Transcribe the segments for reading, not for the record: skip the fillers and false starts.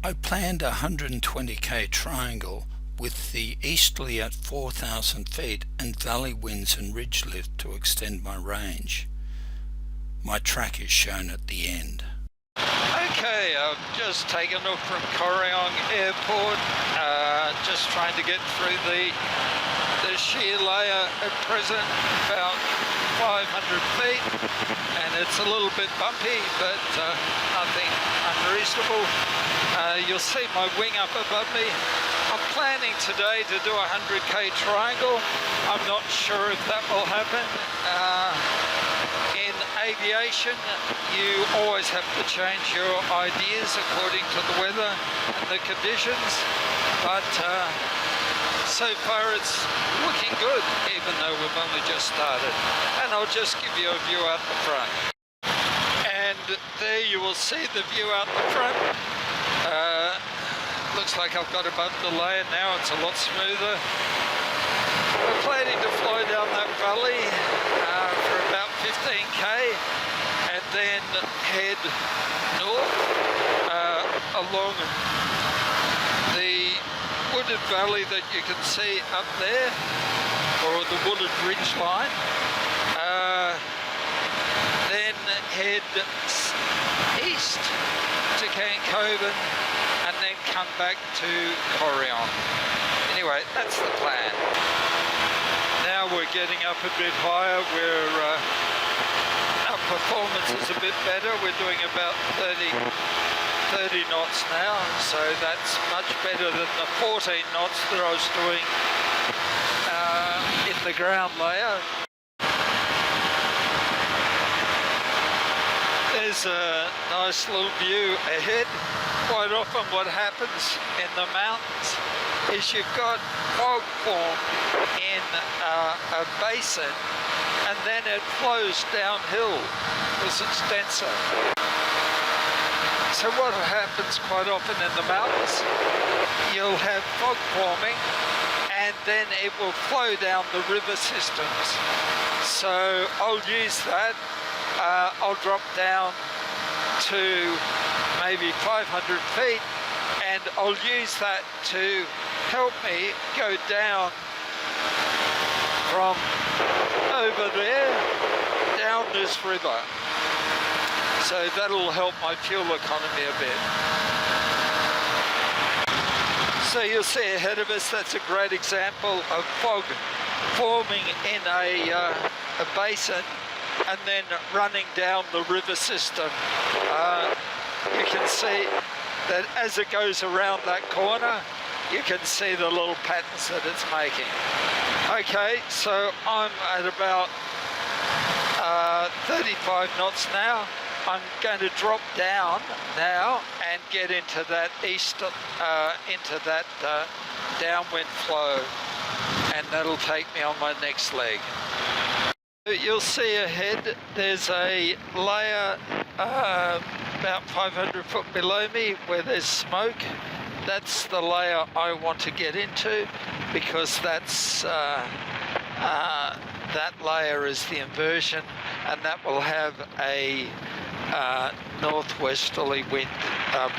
I planned a 120k triangle with the easterly at 4,000 feet and valley winds and ridge lift to extend my range. My track is shown at the end. Okay, I've just taken off from Corryong Airport, just trying to get through the sheer layer at present, about 500 feet, and it's a little bit bumpy, but nothing unreasonable. You'll see my wing up above me. I'm planning today to do a 100k triangle. I'm not sure if that will happen. In aviation, you always have to change your ideas according to the weather and the conditions, but so far it's looking good, even though we've only just started. And I'll just give you a view out the front. And there you will see the view out the front. Looks like I've got above the layer now, it's a lot smoother. We're planning to fly down that valley for about 15k and then head north along the wooded valley that you can see up there, or the wooded ridge line. Then head east to Cancoban and then come back to Corryong. Anyway, that's the plan. Now we're getting up a bit higher, our performance is a bit better. We're doing about 30 knots now, so that's much better than the 14 knots that I was doing in the ground layer. There's a nice little view ahead. Quite often what happens in the mountains is you've got fog formed in a basin, and then it flows downhill because it's denser. So what happens quite often in the mountains, you'll have fog forming and then it will flow down the river systems. So I'll use that. I'll drop down to maybe 500 feet and I'll use that to help me go down from over there down this river. So that'll help my fuel economy a bit. So you'll see ahead of us, that's a great example of fog forming in a basin and then running down the river system. You can see that as it goes around that corner, you can see the little patterns that it's making. Okay, so I'm at about 35 knots now. I'm going to drop down now and get into that downwind flow, and that'll take me on my next leg. You'll see ahead there's a layer about 500 foot below me where there's smoke. That's the layer I want to get into, because that's that layer is the inversion, and that will have a northwesterly wind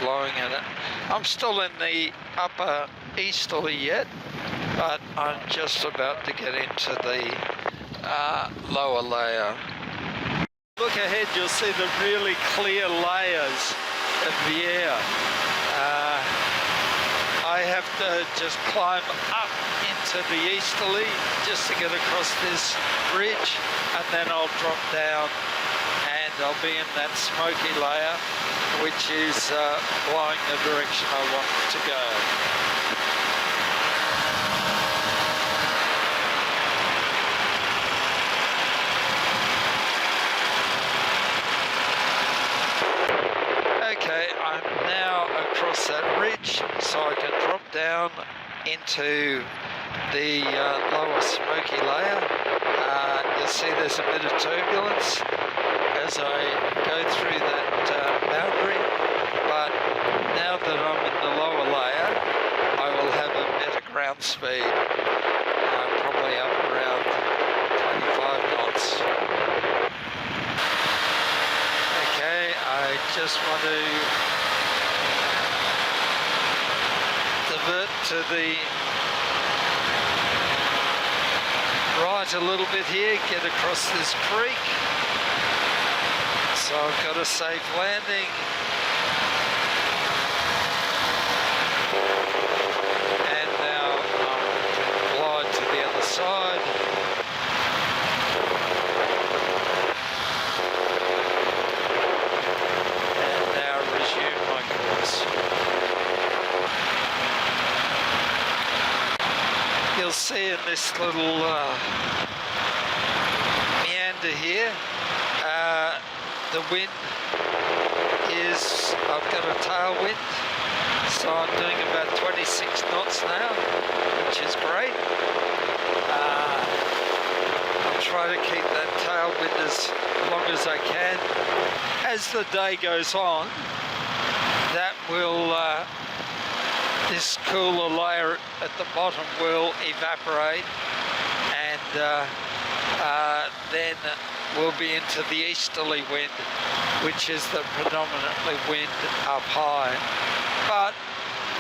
blowing in it. I'm still in the upper easterly yet, but I'm just about to get into the lower layer. Look ahead, you'll see the really clear layers of the air. I have to just climb up into the easterly just to get across this ridge, and then I'll drop down and I'll be in that smoky layer, which is blowing the direction I want to go. Okay, I'm now across that ridge, so I can drop down into the lower smoky layer. You'll see there's a bit of turbulence as I go through that boundary, but now that I'm in the lower layer, I will have a better ground speed, probably up around 25 knots. Okay, I just want to to the right a little bit here, get across this creek. So I've got a safe landing. And now I'm glide to the other side. And now resume my course. You'll see in this little meander here, the wind is, I've got a tailwind, so I'm doing about 26 knots now, which is great. I'll try to keep that tailwind as long as I can. As the day goes on, that will, this cooler layer at the bottom will evaporate, and then we'll be into the easterly wind, which is the predominantly wind up high. But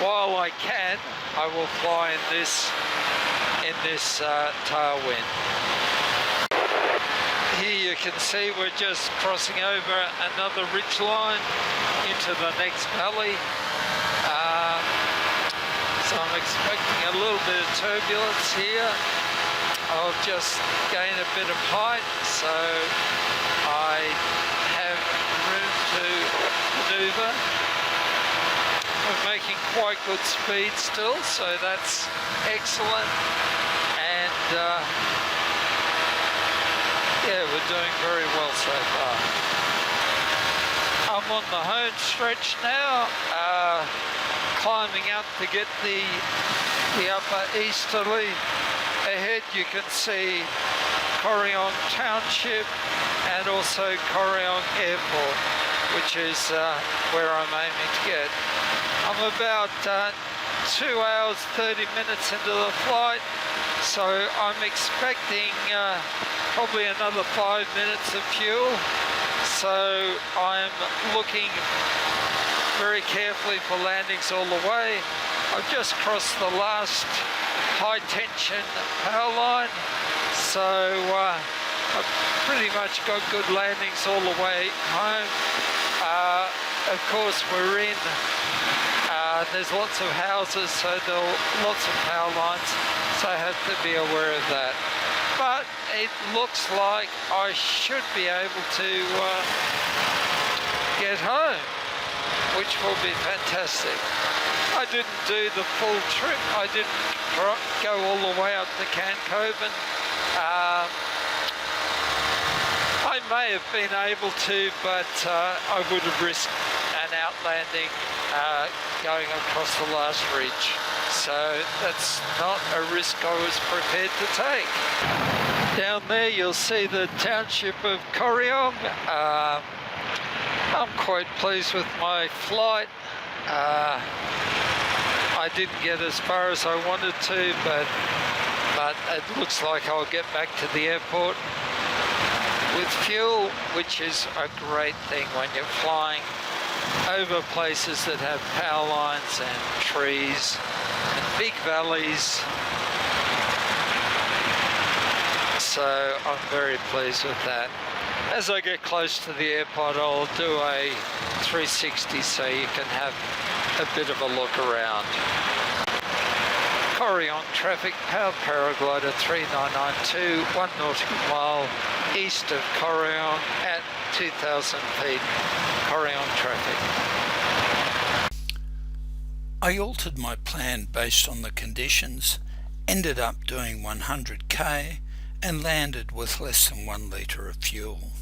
while I can, I will fly in this tailwind. Here you can see we're just crossing over another ridge line into the next valley. So I'm expecting a little bit of turbulence here. I'll just gain a bit of height, so I have room to manoeuvre. We're making quite good speed still, so that's excellent. And yeah, we're doing very well so far. I'm on the home stretch now, climbing up to get the upper easterly. Ahead you can see Corryong Township and also Corryong Airport, which is where I'm aiming to get. I'm about 2 hours 30 minutes into the flight, so I'm expecting probably another 5 minutes of fuel. So I'm looking very carefully for landings all the way. I've just crossed the last high tension power line, so I've pretty much got good landings all the way home. Of course we're in, there's lots of houses, so there are lots of power lines, so I have to be aware of that. But it looks like I should be able to get home, which will be fantastic. I didn't do the full trip. I didn't go all the way up to Cancoban. I may have been able to, but I would have risked an outlanding going across the last ridge. So that's not a risk I was prepared to take. Down there you'll see the township of Corryong. I'm quite pleased with my flight. I didn't get as far as I wanted to, but it looks like I'll get back to the airport with fuel, which is a great thing when you're flying over places that have power lines and trees and big valleys. So I'm very pleased with that. As I get close to the airport, I'll do a 360 so you can have a bit of a look around. Corryong traffic, powered paraglider 3992, 1 nautical mile east of Corryong at 2,000 feet. Corryong traffic. I altered my plan based on the conditions, ended up doing 100k and landed with less than 1 litre of fuel.